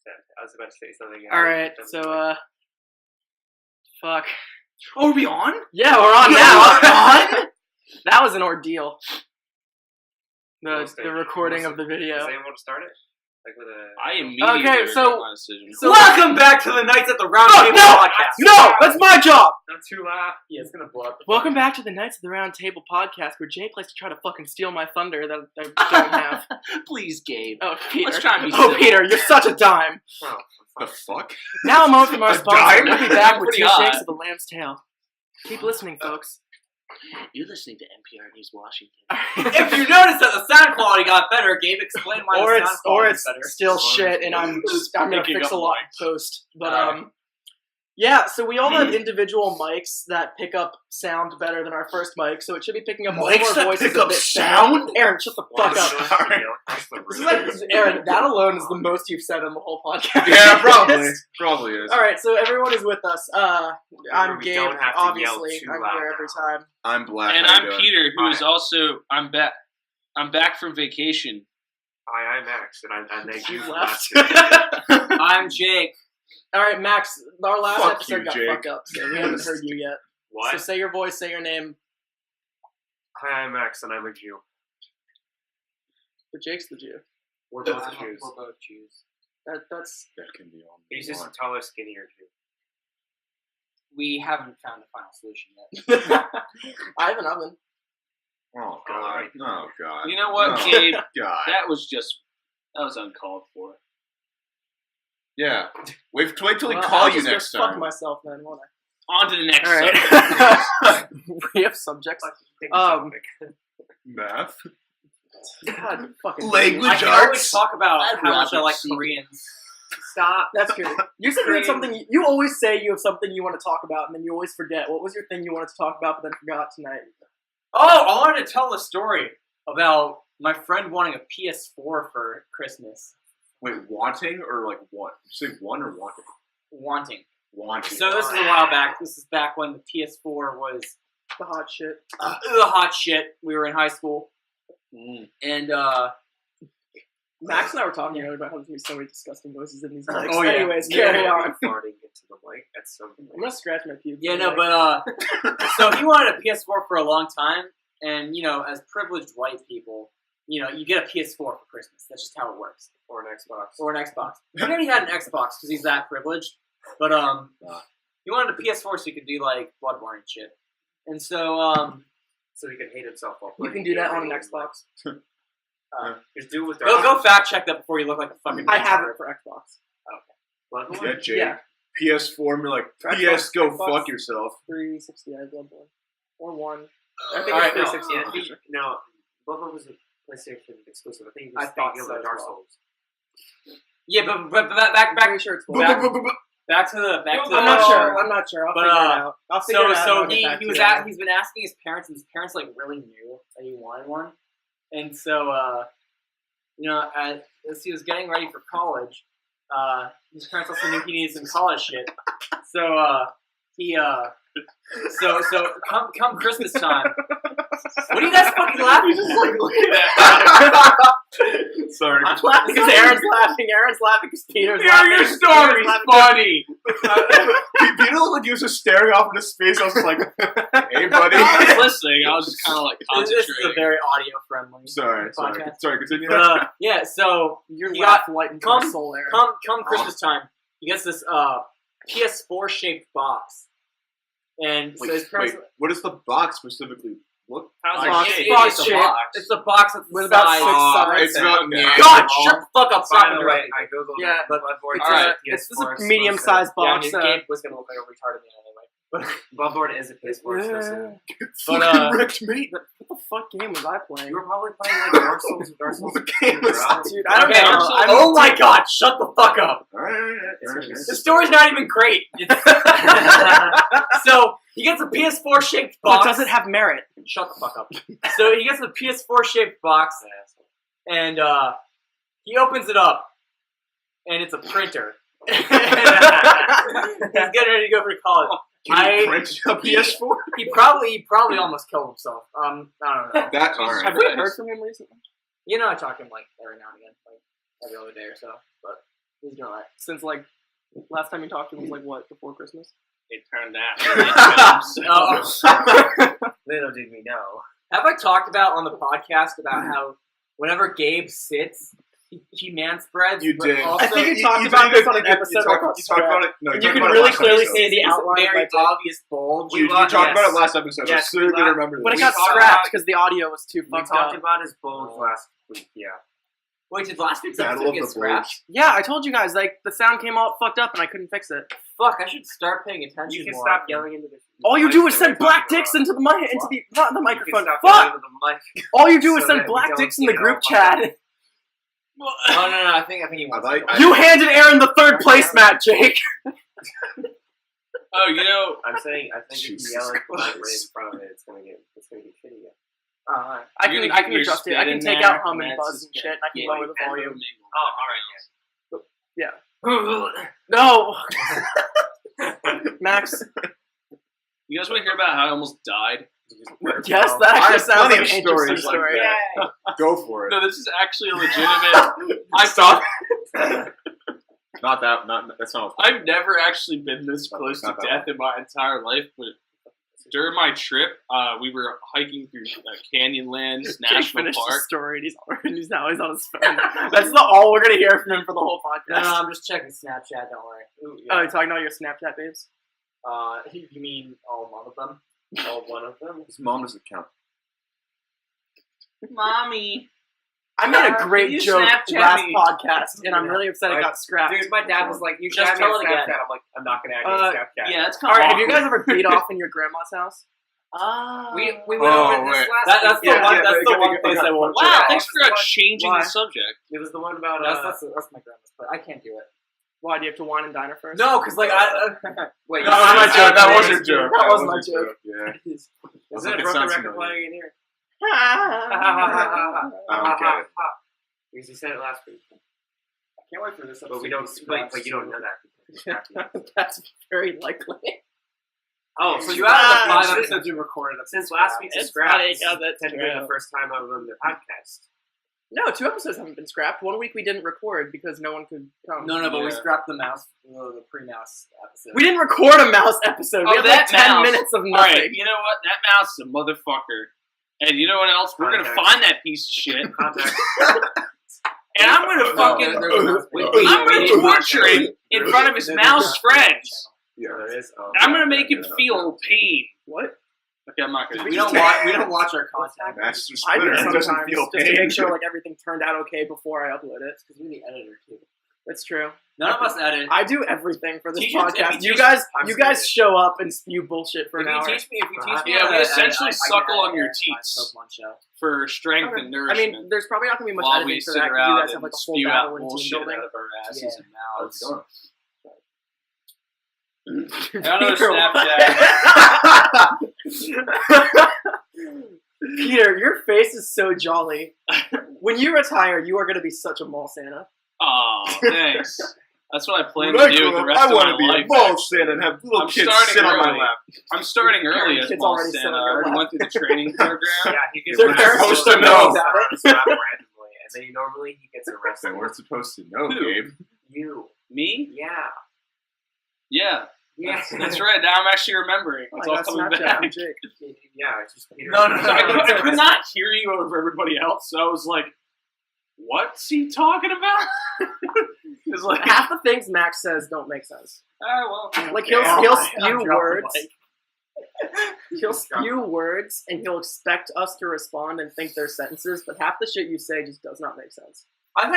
I was about to say something. Alright, so, fuck. Oh, are we on? Yeah, we're on now. That was an ordeal. The recording of the video. Does anyone want to start it? Like with a... I immediately regret my decision. So welcome back to the Knights at the Round Table podcast. No, that's my job. Not too loud. Yeah, it's gonna blow up. Welcome back to the Knights of the Round Table podcast, where Jake likes to try to fucking steal my thunder that I don't have. Please, Gabe. Oh, Peter. Let's try and be Oh, civil. Peter, you're such a dime. Oh, The fuck? Now a moment from our A sponsor. dime? We'll be back with Pretty two hot. shakes of the lamb's tail. Keep listening, folks. You're listening to NPR News Washington. If you notice that the sound quality got better, Gabe explained why or the sound it's quality is better. still shit, and I'm gonna Picking fix up a lot mics. in post. But yeah. So we all have individual mics that pick up sound better than our first mic, so it should be picking up all Mics of our that voices pick a up bit sound? better. Aaron, shut the fuck up. Sorry. This is like, Aaron, that alone is the most you've said on the whole podcast. Yeah, probably. Probably is. All right, so everyone is with us. I'm We Gabe, don't have to obviously. yell too I'm loud here every now. time. I'm Black. And How you I'm doing? Peter, who is Hi. also I'm back from vacation. Hi, I'm Max, and I thank you You for left. asking. I'm Jake. All right, Max, our last Fuck episode you, got Jake. fucked up, so we haven't heard you yet. What? So say your voice, say your name. Hi, I'm Max, and I'm a Jew. But Jake's the Jew. We're both Jews. We're both Jews. That's That can be on. He's just a taller, skinnier Jew. We haven't found a final solution yet. I have an oven. Oh god. Oh god. You know what, Oh, Gabe? God. That was uncalled for. Yeah. Wait till we Well, call I'll you just go next fuck time. myself then, won't On to the next I? All subject. right. We have subjects. Pick Um, a topic. Math. God, fucking Language I can arts. always talk about I'd how much I rather like see- Koreans. Stop. That's good. You said you had something. You always say you have something you want to talk about, and then you always forget. What was your thing you wanted to talk about, but then forgot tonight? Oh, I wanted to tell a story about my friend wanting a PS4 for Christmas. Wait, wanting or like what? You say one or wanting? Wanting. Wanting. So this is a while back. This is back when the PS4 was The hot shit. the hot shit. We were in high school. And Max and I were talking earlier about how there's gonna be so many disgusting noises in these mics. Oh, yeah. Anyways, Yeah. carry on. Farting into the mic. That's something. I'm gonna scratch my pubes. yeah, no, but so he wanted a PS4 for a long time, and you know, as privileged white people, you know, you get a PS4 for Christmas. That's just how it works. Or an Xbox. Or an Xbox. He already had an Xbox because he's that privileged, but he wanted a PS4 so he could do like Bloodborne and shit. And so So he can hate himself while you playing can do that games. on an Xbox. Just do it with go fact check that before you look like a fucking. I have it for Xbox. Bloodborne? Yeah, Jake. Yeah. PS4 and be like, For PS, Xbox, go Xbox. fuck yourself. 360 I have Bloodborne. Or 1. I think Alright, it's No, 360. yeah, I think, no, Bloodborne was a PlayStation exclusive. I think he was I thought thinking so of as Dark well. Souls. Yeah, but back Pretty sure it's back Bloodborne. back to the back to the. I'm not sure. I'm not sure. I'll But, figure it out. I'll figure it out. and So I'll get back to you. he's been asking his parents, and his parents like really knew that he wanted one, and so you know, as he was getting ready for college, his parents also knew he needed some college shit. So he so come Christmas time. What are you guys fucking laughing? Just like looking at Sorry. I'm laughing because Aaron's laughing. Aaron's laughing because Peter's laughing. Hear your Peter's story's laughing. funny. Peter looked like he was just staring off into space. I was just like, hey, buddy. I was listening. I was just kind of like This is a concentrating. very audio friendly. Sorry, Podcast. continue. Yeah, so Your he laugh got lightened come- my soul, Aaron. come Christmas time, he gets this PS4 shaped box, and so his parents. What does the box specifically look How's Like, that Box, shit? box it's a shape. box. It's a box that's With the about size. 6 sides. It's not Okay. God, shut the fuck up! Stop By the way, interrupting. I googled Yeah, but Bloodborne it's is a- a it's PS4 a medium-sized exclusive. box. Yeah, Gabe was gonna look like a retarded man anyway. Bloodborne is a PS4 exclusive. But, fucking wrecked me. What the fuck game was I playing? You were probably playing like Dark Souls with Dark Souls. What game was that? Dude, I don't Okay, know. Dark Souls. oh my God! Shut the fuck up! Alright. The story's not even great. So he gets a PS4 shaped But box. does it have merit? Shut the fuck up. So he gets a PS4 shaped box, and he opens it up, and it's a printer. He's getting ready to go for college. Can you print a PS4? He probably almost killed himself. I don't know. That alright. Have we heard from him recently? You know, I talk to him like every now and again, like every other day or so. But He's doing alright. Since like last time you talked to him was like what, before Christmas? It turned out. Little did we know. Have I talked about on the podcast about how whenever Gabe sits, he manspreads? You but did. Also, I think you talked about this on an episode. You talked about it. No, And you you talked can about it really last clearly episode. see the outline of my very dick. obvious bulge. You talked about it last episode. Yes, so soon we to remember But it this. got talked scrapped about- because the audio was too We fucked talked up. about his bulge last week. Yeah. Wait, did last week's Battle episode of get the scrapped? Yeah, I told you guys, like, the sound came all fucked up and I couldn't fix it. Fuck, I should start paying attention You can more. stop yelling into the. All you mic do is so send they're black talking dicks about- into the mic, not the You can microphone. stop Fuck! yelling into the mic. All you do is so send that we black don't dicks in the get group all chat. fucked Oh, no, I think he wants like- to. You handed Aaron the third placemat, Jake. Oh, you know, I'm saying, I think if Jesus you yell into the mic Christ. right in front of it, it's gonna get shitty. Again. I You're can gonna I can keep your adjust it. I spit can in take there, out hum and that's buzz just and shit. And I can Yeah, lower the and volume. Oh, No, Max. You guys want to hear about how I almost died? Yes, that I actually have sounds plenty like an of stories interesting like story. that. Go for it. No, this is actually a legitimate. Stop. That's not. I've never actually been this close to Not that death in my entire life, but during my trip, we were hiking through Canyonlands Jake National finished Park. the story and he's on his phone. That's all we're gonna hear from him for the whole podcast. No, I'm just checking Snapchat, don't worry. Ooh, Oh, yeah. you're talking about your Snapchat babes? You mean all one of them? Oh, one of them. His mom doesn't count. Mommy. I made a Can great you joke Snapchat last me? podcast, and I'm Yeah. really upset it got scrapped. Dude, my dad was like, "You Just should add me tell on it again. Snapchat." I'm like, "I'm not gonna add you on Snapchat." Yeah, it's All kind right, of have you guys ever beat off in your grandma's house? We went Oh, over this wait. last That's week. the one. yeah, That's it the got- one it place got- I won't. Wow, Yeah, thanks it for was the one- changing Why? the subject. It was the one about That's my grandma's, but I can't do it. Why, do you have to wine and dine her first? No, because like I. Wait, That was my joke. That was your joke. That was my your joke. Yeah. Isn't it a broken record playing in here? I don't get it. Because you said it last week, Can't wait for this episode. but we don't. But you don't know that. That's very likely. Oh, So so you you out of the added 5 since, episodes you recorded. since last week's It's scrap. funny, This yeah, is that's technically true. the first time I've done the podcast. No, 2 episodes haven't been scrapped. 1 week we didn't record because no one could come. No, but we Yeah. scrapped the mouse, the pre-mouse episode. We didn't record a mouse episode. Oh, We had like that 10 mouse. minutes of All nothing. right, you know what? That mouse is a motherfucker. And you know what else? We're gonna Contact. find that piece of shit, Contact. and I'm gonna fucking, I'm gonna torture him in front of his mouse friends. Yeah. There is. Oh, I'm gonna make him feel pain. What? Okay, I'm not gonna. We don't watch our content Master I do Splinter doesn't sometimes feel just to make pain. sure like everything turned out okay before I upload it. because we're the editor too. That's true. None of us edit. I do everything for this Teach it- podcast. if You you guys, I'm you guys serious. show up and spew bullshit for If an you hour. teach me, Yeah, how we to essentially edit, I suckle can on edit your my teats. Pokemon show. For strength Okay. and I nourishment. mean, there's probably not gonna be much while editing we for sit that because you around guys have and like a full spew battle out and team bullshit building. out of our asses Yeah. and mouths. Going. I don't know Peter, Peter, your face is so jolly. When you retire, you are going to be such a mall Santa. Aw, thanks. That's what I plan When I to do with grow the up, rest I of want my to be life. a ball Santa and have little I'm kids starting sit on my early. lap. I'm starting early as Kids mall already sit Santa. on I your already lap. went through the training program. Yeah, he gets Their arrested. parents supposed to know. Slap randomly, and then normally he gets arrested. Then we're supposed to know, Who? Gabe. You. Me? Yeah. Yeah, Yeah. that's right. Now I'm actually remembering. Oh, It's I all got coming Snapchat back. from Jake. Yeah, it's just Peter. No. I could not hear you over everybody else, so I was like, what's he talking about? It's like, Half the things Max says don't make sense. well. Like he'll Yeah. spew words. Mic. He'll spew words and he'll expect us to respond and think they're sentences, but half the shit you say just does not make sense. I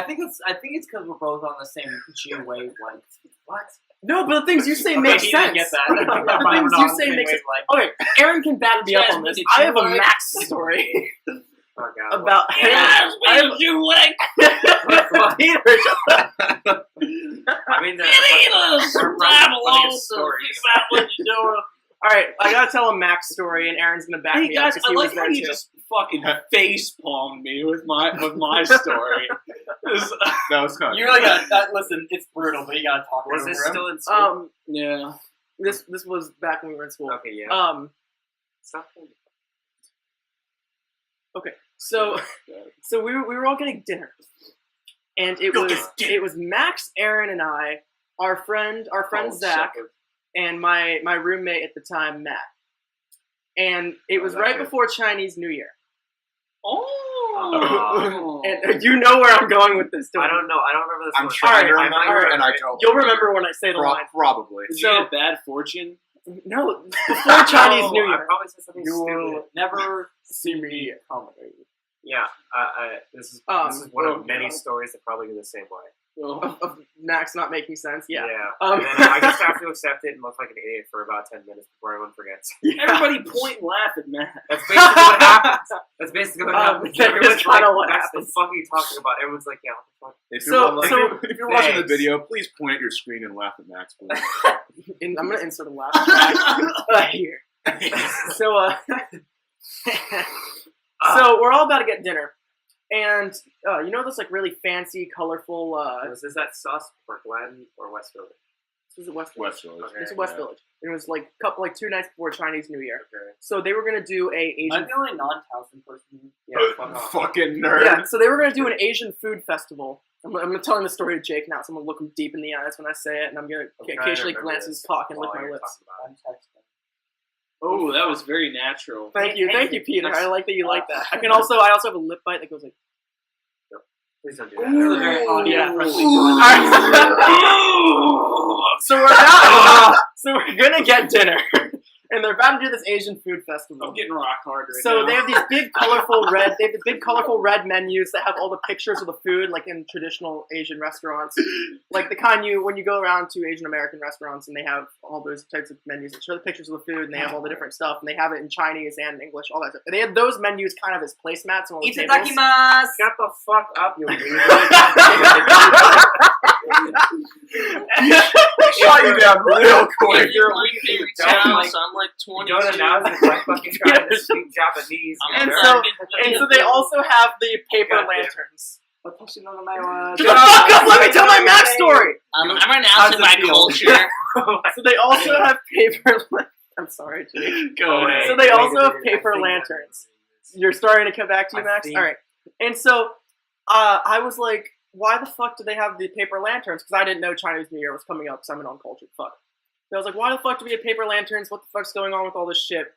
think it's because we're both on the same G wavelength. What? No, but the things you say Okay, make he sense. didn't get that. The things you say make sense. Okay, Aaron can back me up on this. I have a Max story Oh, God. about Yeah, I have you like Peter. I mean, some time alone to stories. think about what you're doing. All right, I gotta tell a Max story, and Aaron's gonna back Hey me guys, up because I he like was how there you too. just fucking face palmed me with my story. This- That was kind of. You really got listen. It's brutal, but you gotta talk. Was over this him. still in school? yeah. This was back when we were in school. Okay, yeah. Stop. Okay, so we were all getting dinner, and it was Max, Aaron, and I, our friend Zach, and my roommate at the time, Matt. And it was right before Chinese New Year. Oh. And you know where I'm going with this, don't I you? don't know. I don't remember this I'm one. trying to Alright, remember, alright. and I don't. You'll remember when I say the line. Probably. Did you get bad fortune? No, before Chinese New I Year. probably said something You stupid. will never see me comedy. Yeah, this is one of many stories that probably go the same way. Of Max not making sense. Yeah. And then I just have to accept it and look like an idiot for about 10 minutes before everyone forgets. Everybody point and laugh at Matt. That's basically what happens. That's basically what happens. that is Everyone's kinda like, what that's happens. the fuck are you talking about? Everyone's like, yeah, what the fuck? If you're watching the thanks. video, please point at your screen and laugh at Max, please. And I'm gonna insert a laugh track here. So so we're all about to get dinner, and you know those like really fancy, colorful. Is that Sauce Park, Latin or West Village? This is West West Village. Okay. It's West Village. And it was like 2 nights before Chinese New Year. Okay. So they were gonna do a I'm Asian. the only non-Towson person. Yeah, fuck off. Fucking nerd. Yeah, so they were gonna do an Asian food festival. I'm telling the story to Jake now, so I'm gonna look him deep in the eyes when I say it, and I'm gonna I'm trying to occasionally remember glance this his cock and lick while my you're lips. talking I'm texting. Oh, that was very natural. Thank you, Peter. I like that you like that. I also have a lip bite that goes like. Please don't do This is a that. very Ooh, yeah. audio-friendly So we're gonna get dinner, and they're about to do this Asian food festival. I'm getting rock hard right So now. they have these big colorful red menus that have all the pictures of the food, like in traditional Asian restaurants, like the kind when you go around to Asian American restaurants and they have all those types of menus that show the pictures of the food and they have all the different stuff and they have it in Chinese and English, all that stuff. And they have those menus kind of as placemats on all the tables. Itadakimasu! Shut the fuck up, you weirdo. Shot you down real quick. If you're like favorite Don't town, like- so I'm like You 22. don't announce it by fucking trying to speak Japanese. I'm And American. so they also have the paper Goddamn. lanterns. Shut Shut the fuck up! Let me tell my Max story. I'm How's announcing it my feel? culture. So they also have paper. I'm sorry, Jake. Go ahead. So they also have paper lanterns. You're starting to come back to you, I Max? think- All right. And so I was like, why the fuck do they have the paper lanterns? Because I didn't know Chinese New Year was coming up, so I'm an uncultured fuck. So I was like, why the fuck do we have paper lanterns? What the fuck's going on with all this shit?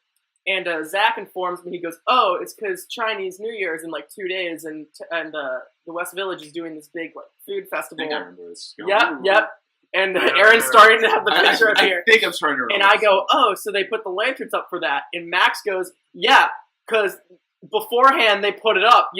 And Zach informs me, he goes, oh, it's because Chinese New Year is in like 2 days, and the West Village is doing this big like food I festival. think I remember this. Yep. And I don't Aaron's remember. starting to have the picture up I here. think I'm starting to remember. And I go, oh, so they put the lanterns up for that. And Max goes, yeah, because beforehand they put it up,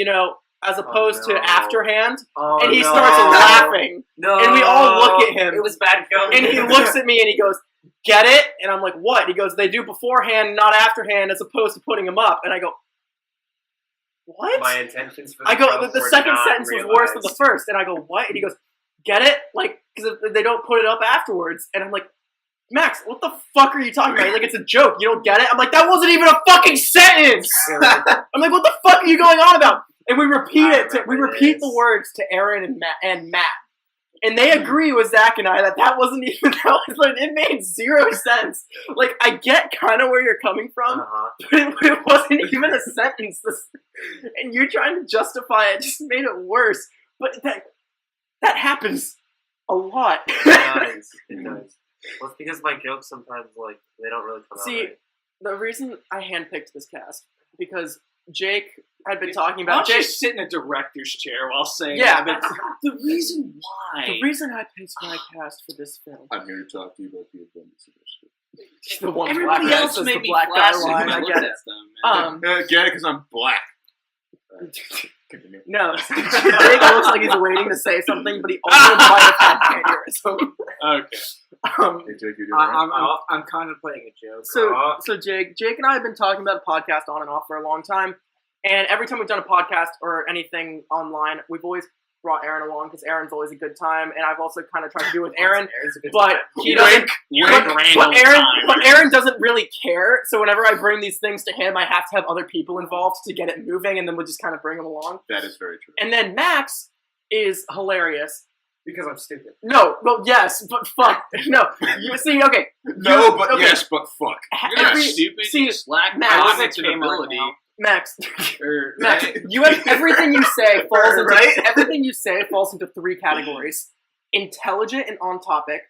as opposed to no. afterhand. Oh, And he no. starts laughing. No. And we all look at him. It was bad going. And he looks at me and he goes, get it? And I'm like, what? He goes, they do beforehand, not afterhand, as opposed to putting them up. And I go, what? My intentions for the I go, joke the were second not sentence was worse than the realized. first. And I go, what? And he goes, get it? Like, because they don't put it up afterwards. And I'm like, Max, what the fuck are you talking about? He's like, it's a joke. You don't get it? I'm like, that wasn't even a fucking sentence! I'm like, what the fuck are you going on about? And we repeat I it. We remember repeat this. the words to Aaron and Matt. And they agree with Zach and I that wasn't even, that was like, it made zero sense. Like, I get kind of where you're coming from, Uh-huh. but it wasn't even a sentence. And you trying to justify it just made it worse. But that happens a lot. It does. It does. Well, it's because my jokes sometimes, like, they don't really come out See, right. the reason I handpicked this cast, because Jake had been talking Why about... don't you Jake, sit in a director's chair while saying Yeah, that? The reason why. the reason I picked my cast for this film... I'm here to talk to you about the abundance of this. The one Everybody black guy else says made the me black guy flaccid line, when I I looked get at it. them, man. Get it because I'm black. Continue. No, Jake looks like he's waiting to say something, but he also might have had aneurysm. Okay. Hey, Jake, you doing alright? I'm contemplating a joke. So Jake and I have been talking about a podcast on and off for a long time, and every time we've done a podcast or anything online, we've always brought Aaron along because Aaron's always a good time, and I've also kind of tried to do it with Aaron, but he doesn't. You're But, a grand but old Aaron, timer. but Aaron doesn't really care. So whenever I bring these things to him, I have to have other people involved to get it moving, and then we'll just kind of bring him along. That is very true. And then Max is hilarious. Because I'm stupid. No, well, yes, but fuck, no. You see, okay. No, but okay. yes, but fuck. You're not Every- stupid. See, you just lack Matt, cognitive I'm a gamer ability. now. Max, Or, Max, right? you have everything you say falls into Right? everything you say falls into 3 categories: intelligent and on topic,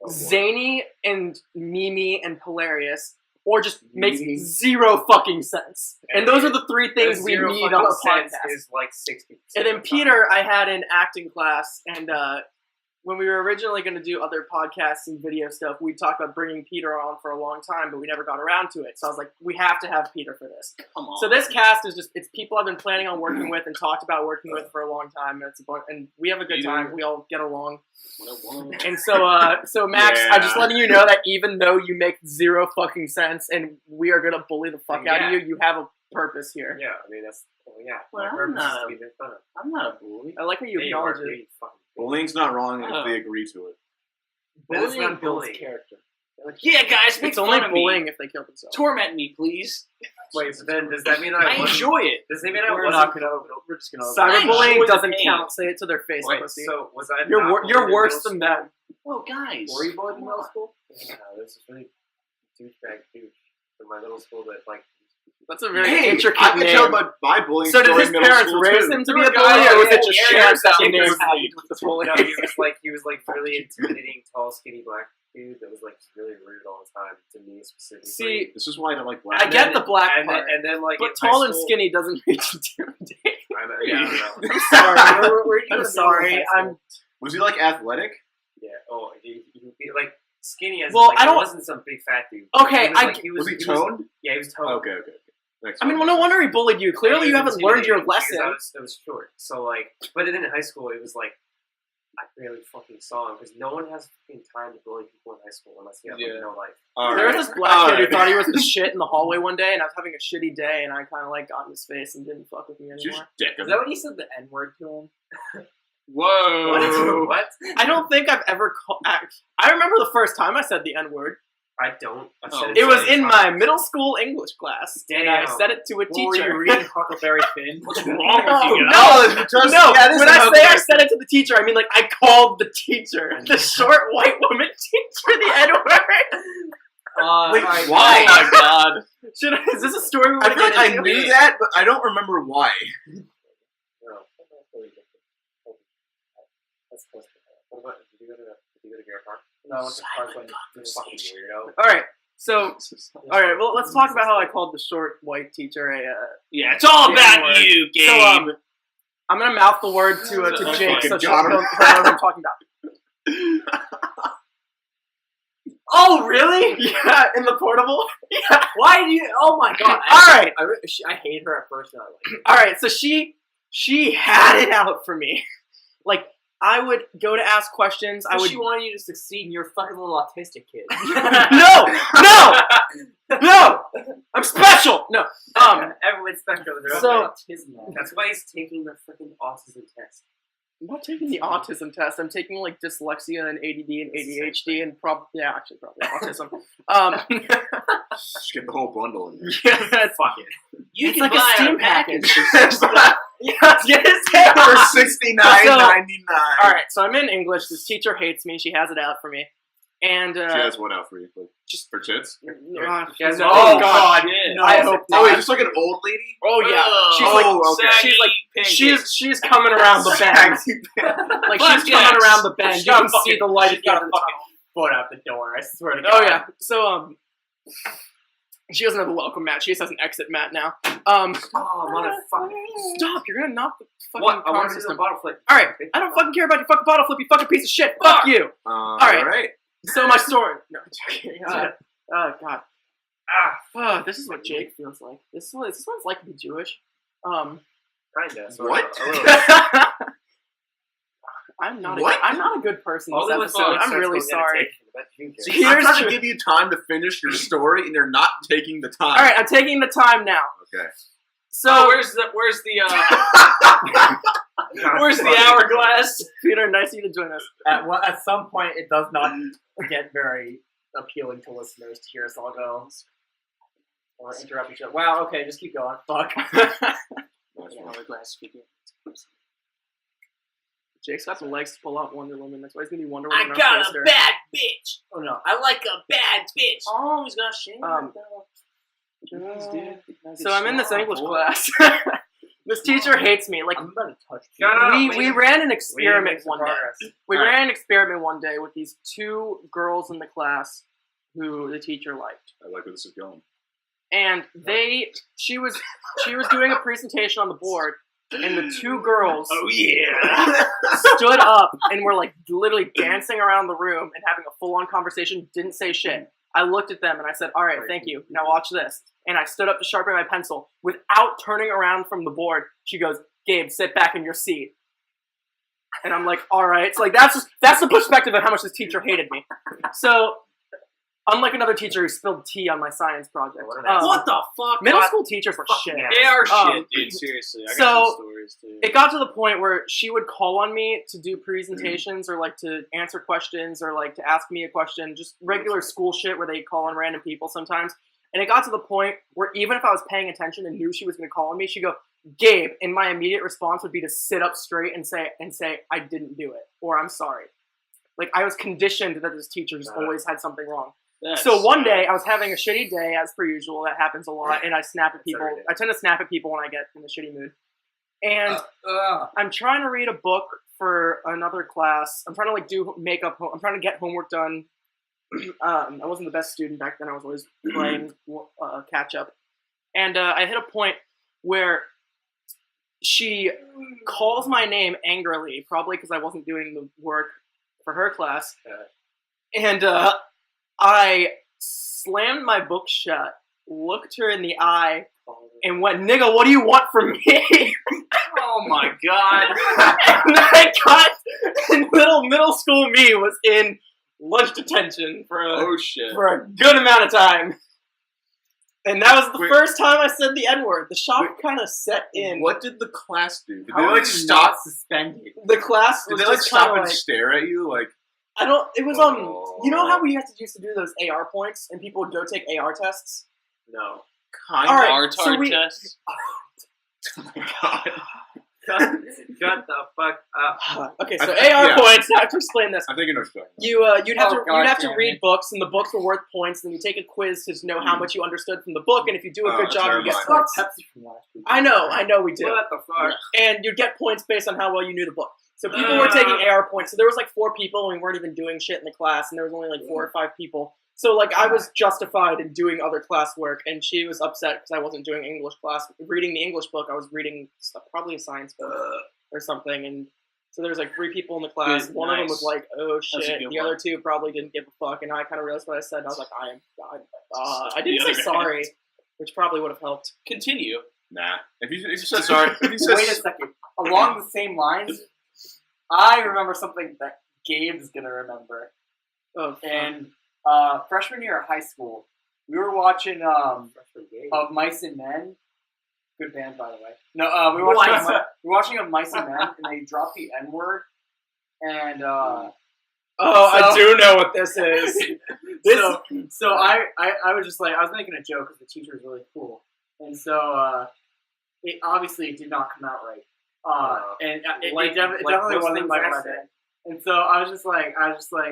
zany and memey and hilarious, or just makes Memey. 0 fucking sense. And those are the 3 things we Zero need fucking on a sense podcast. is like 60%. And then of the Peter, I had in acting class, and when we were originally going to do other podcasts and video stuff, we talked about bringing Peter on for a long time, but we never got around to it. So I was like, we have to have Peter for this. Come on. So this cast is it's people I've been planning on working with and talked about working with for a long time, and and we have a good time. We all get along. And so Max, I'm just letting you know that even though you make 0 fucking sense and we are gonna bully the fuck out of you, you have a purpose here. Yeah, I mean that's Well, my I'm purpose is not- to be made fun of. I'm not a bully. I like how you Yeah, acknowledge are, it. you fucking- Bullying's not wrong if they agree to it. That's Bullying not builds bullying. character. Yeah, guys, make It's only fun of bullying me. if they kill themselves. Torment me, please. Wait, but then does that mean I I wasn't- enjoy it. Does that mean I We're wasn't? We're just gonna. I enjoy Cyberbullying the doesn't pain. count. Say it to their face, Wait, pussy. so was I? You're not you're bullied in worse middle than school? them. Well, guys. Were you bullied in middle school? Yeah, this is really douchebag douche in my middle school that like. That's a very Hey, intricate I can name. tell by my bullying So did story his in middle parents school, raise too. him to There be a were bully, guys or was that it just had shared that hairstyles name that happened with the bully? No, he was like really intimidating, tall, skinny black dude that was like really rude all the time to me specifically. See, This is why I don't like black. I get the black and part, then, and then like but in high tall and school- skinny doesn't make you intimidating. I know, yeah, I don't know. I'm sorry. Were you in I'm the sorry. middle of high I'm Was he like athletic? Yeah. Oh, he like skinny as Well, like, I don't- he wasn't some big fat dude. Okay, He was, like, Was he toned? Yeah, he was toned. Okay. Next I mean, one. well, no wonder he bullied you. Clearly, He you was haven't learned your intimidating because lesson. I was short. So like, but then in high school, it was like I barely fucking saw him because no one has fucking time to bully people in high school unless you have like, no life. There was this black kid who thought he was the shit in the hallway one day, and I was having a shitty day, and I kind of like got in his face and didn't fuck with me anymore. Is that when you said the N word to him? Whoa. What? I don't think I've ever called. I remember the first time I said the N word. I don't. I've Oh. said It was so many in my times. middle school English class, and I Damn. said it to a What were teacher. you reading Huckleberry Finn? What's wrong with you? No, because no. that is When I how say I black- said it to the teacher, I mean like I called the teacher, the short white woman teacher, the N word. Wait, Alright, why? Oh my god. Is this a story we I want feel to like get I into? knew that, but I don't remember why. No, that's close to that. What about did you go to Bear Park? No, it's a Parkland. You fucking weirdo. All right, so all right, well let's talk about how I called the short white teacher a. Yeah, it's all The about N-word. you, Gabe. So I'm gonna mouth the word to Oh, Jake fucking so she got knows him. what I'm talking about. Oh, really? Yeah, in the portable. Yeah. Why do you? Oh my god! All right. I hate her at first. Now, like, All right, so she had it out for me. Like I would go to ask questions. I would She wanted you to succeed, and you're a fucking little autistic kid. no. I'm special. No. Everyone's special. They're So- all autism. That's why he's taking the freaking autism test. I'm not taking the autism test. I'm taking like dyslexia and ADD and ADHD and probably autism. Just get the whole bundle in there. Yeah, that's Fuck it. You it's can like a buy Steam our package. package. Yes. For $69.99. All right, so I'm in English. This teacher hates me. She has it out for me, and She has what out for you? Like, just for tits? no, Oh, God. No, I hope Oh, not. is this like an old lady? Oh yeah, she's Oh, like okay. she's coming around the bend. Like she's coming around the bend. You can see the light at the end of the tunnel. foot out the door. I swear to God. Oh yeah. So she doesn't have a welcome mat. She just has an exit mat now. Oh, motherfucker. Stop! You're gonna knock the fucking What? I comm want to do the system. bottle flip. All right, I don't fucking care about your fucking bottle flip. You fucking piece of shit. Fuck you. All right. right. So my story. No, I'm joking. Oh god. This is what Jake feels like. This is what it's like to be Jewish. Kinda. Sort What? of, a little. I'm not. What? I'm not a good person All this that was episode. so I'm really successful sorry. meditation, but you can- See, I'm Here's trying your- to give you time to finish your story, and you're not taking the time. All right, I'm taking the time now. Okay. So where's the hourglass? Peter, nice of you to join us. At some point, it does not get very appealing to listeners to hear us all go or interrupt each other. Wow. Okay, just keep going. Fuck. Hourglass speaking. Jake's got the legs to pull out Wonder Woman. That's why he's gonna be Wonder Woman. I on got a poster. bad bitch. Oh no, I like a bad bitch. Oh, he's got shame. So I'm in this English class. This teacher hates me. Like, I'm about to touch we ran an experiment one day. We ran an experiment one day with these two girls in the class who the teacher liked. I like where this is going. And she was doing a presentation on the board, and the two girls stood up and were like literally dancing around the room and having a full-on conversation, didn't say shit. I looked at them and I said, all right, thank you. Now watch this. And I stood up to sharpen my pencil. Without turning around from the board, she goes, Gabe, sit back in your seat. And I'm like, all right. So like that's the perspective of how much this teacher hated me. So unlike another teacher who spilled tea on my science project. What the fuck? Middle school teachers were shit. They are shit, dude. Seriously. I got some stories, too. It got to the point where she would call on me to do presentations or like to answer questions or like to ask me a question, just regular school shit where they call on random people sometimes. And it got to the point where even if I was paying attention and knew she was going to call on me, she'd go, Gabe, and my immediate response would be to sit up straight and say, I didn't do it, or I'm sorry. Like, I was conditioned that this teacher just always had something wrong. So one day, I was having a shitty day, as per usual. That happens a lot, and I snap at people. I tend to snap at people when I get in a shitty mood. And I'm trying to read a book for another class. I'm trying to like do makeup. I'm trying to get homework done. I wasn't the best student back then. I was always playing catch up. And I hit a point where she calls my name angrily, probably because I wasn't doing the work for her class. And I slammed my book shut, looked her in the eye, and went, nigga, what do you want from me? Oh my god. And I got, and little middle school me was in lunch detention for a good amount of time. And that was the first time I said the N-word. The shock kind of set in. What did the class do? Did How they like stop? Suspended? The class Did was they like just stop kinda and stare at you? Like, I don't. It was you know how we used to do those AR points, and people would go take AR tests. No. Artard test. oh my god. Shut the fuck up. Okay, so AR points. I have to explain this. I think you know what You'd have to read books, and the books were worth points. And you take a quiz to know how much you understood from the book, and if you do a good job, you get points. I know, we did. What the fuck? And you'd get points based on how well you knew the book. So people were taking AR points. So there was like 4 people, and we weren't even doing shit in the class, and there was only like 4 or 5 people. So like I was justified in doing other classwork, and she was upset because I wasn't doing English class. Reading the English book, I was reading probably a science book or something, and so there was like 3 people in the class. One of them was like, "Oh shit." The other 2 probably didn't give a fuck, and I kind of realized what I said. And I was like, I didn't say sorry, which probably would have helped. Continue. Nah. If you said sorry, if you said Wait a second. Along the same lines, I remember something that Gabe's gonna remember. Oh, and freshman year of high school, we were watching Of Mice and Men. Good band, by the way. No, we were watching Of Mice and Men, and they dropped the N-word. And I do know what this is. So I was just like, I was making a joke because the teacher was really cool, and so it obviously did not come out right. And it definitely wasn't like what I did. And so I was just like,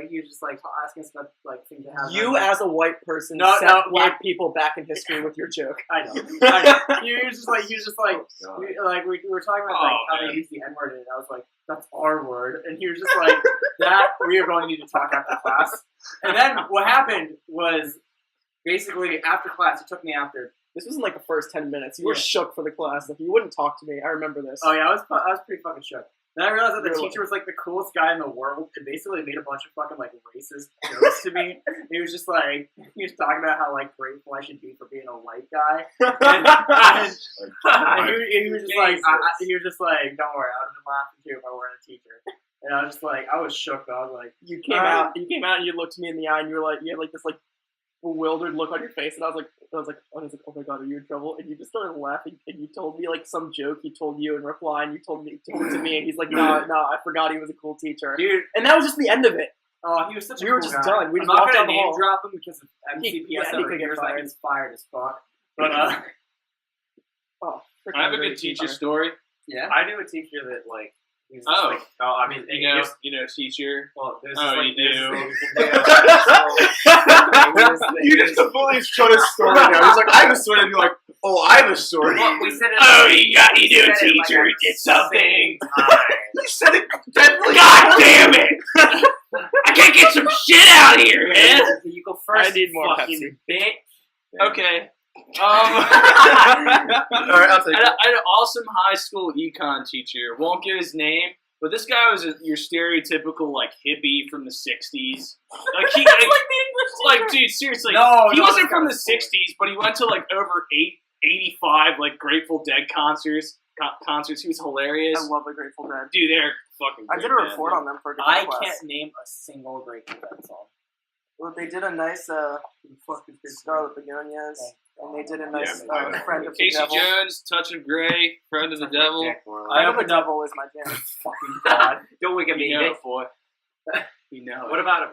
he was just like asking us about like things that happened. You as a white person set black people back in history with your joke. I know. He was just like, we were talking about like how they use the N-word, and I was like, that's our word. And he was just like, that we are going to need to talk after class. And then what happened was basically after class, he took me after. This wasn't like the first 10 minutes. You were shook for the class. Like you wouldn't talk to me. I remember this. Oh yeah, I was pretty fucking shook. Then I realized that the teacher was like the coolest guy in the world and basically made a bunch of fucking like racist jokes to me. He was just like, he was talking about how like grateful I should be for being a white guy. And he was just like, he was just like, don't worry, I would have been laughing too if I weren't a teacher. And I was just like, I was shook. I was like, you came out and you looked me in the eye and you were like, you had like this like bewildered look on your face, and I was like, oh my god, are you in trouble? And you just started laughing, and you told me like some joke he told you in reply, and you told it to me, and he's like, no, I forgot he was a cool teacher, dude, and that was just the end of it. Oh, he was such a we cool were just guy. done. We I'm just not walked gonna down the name hall. drop him because of MCPS he over could get years, fired. like he's fired as fuck. But I have a good teacher story. Yeah, I knew a teacher that like He's Oh. like, I mean, You know, teacher. well, there's Oh, like, you do. You just completely showed his story now. He's like, I have a story, and you're like, oh, I have a story. Well, we said it. you do, teacher. He did something. You said it definitely. God damn it! I can't get some shit out here, man. You go first. I need more fucking bitch. Okay. All right, I'll take I it. had an awesome high school econ teacher. Won't give his name, but this guy was your stereotypical like hippie from the '60s. Like he, like dude, seriously, he wasn't from the '60s, but he went to like over 85 like Grateful Dead concerts. He was hilarious. I love the Grateful Dead. Dude, they're fucking. I did a report on them for a guitar I class. can't name a single Grateful Dead song. Well, they did a nice Scarlet Begonias, and they did a nice Friend of the Casey Devil. Jones, Touch of Grey, Friend of the Devil. Friend of the Devil is my jam. Fucking God. Don't wake up me, You know Nick. it, boy. You know it. What about him?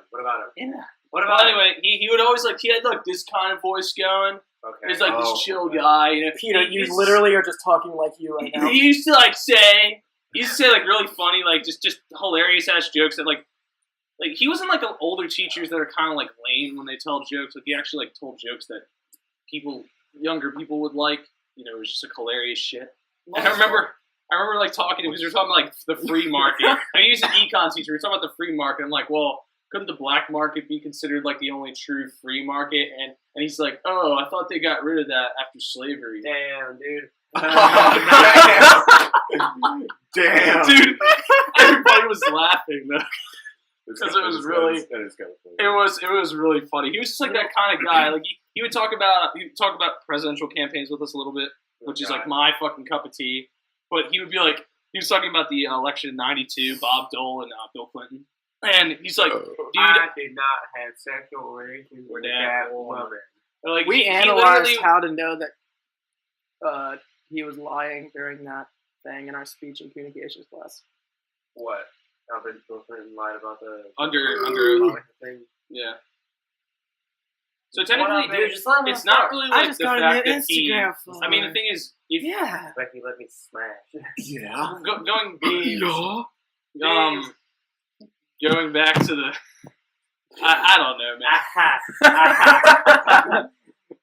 Yeah. What Well, about him? anyway, he would always like, he had like this kind of voice going. Okay. He's like this chill guy. You know, Peter, he you used- literally are just talking like you right now. He used to like say, like really funny, like just hilarious ass jokes that like he wasn't like older teachers that are kind of like lame when they tell jokes. Like he actually like told jokes that younger people would like. You know, it was just like hilarious shit. And I remember like talking to him because we were talking like the free market. I mean, he's an econ teacher. We were talking about the free market. I'm like, well, couldn't the black market be considered like the only true free market? And he's like, oh, I thought they got rid of that after slavery. Damn, dude. Damn. Dude, everybody was laughing though. Because it was really, that is kind of funny. it was really funny. He was just like that kind of guy. Like he would talk about presidential campaigns with us a little bit, which is like my fucking cup of tea. But he would be like, he was talking about the election in '92, Bob Dole and Bill Clinton, and he's like, dude, I did not have sexual relations with that that woman. like We he analyzed literally- how to know that he was lying during that thing in our speech and communications class. What? Bill Clinton lied about the under thing. yeah. So technically, Dude, just let him it's off not start. really I like just the got a fact new that he. Instagram I mean, the thing is, if Yeah. Becky let me smash. Yeah. going Yeah. going back to the, I don't know, man.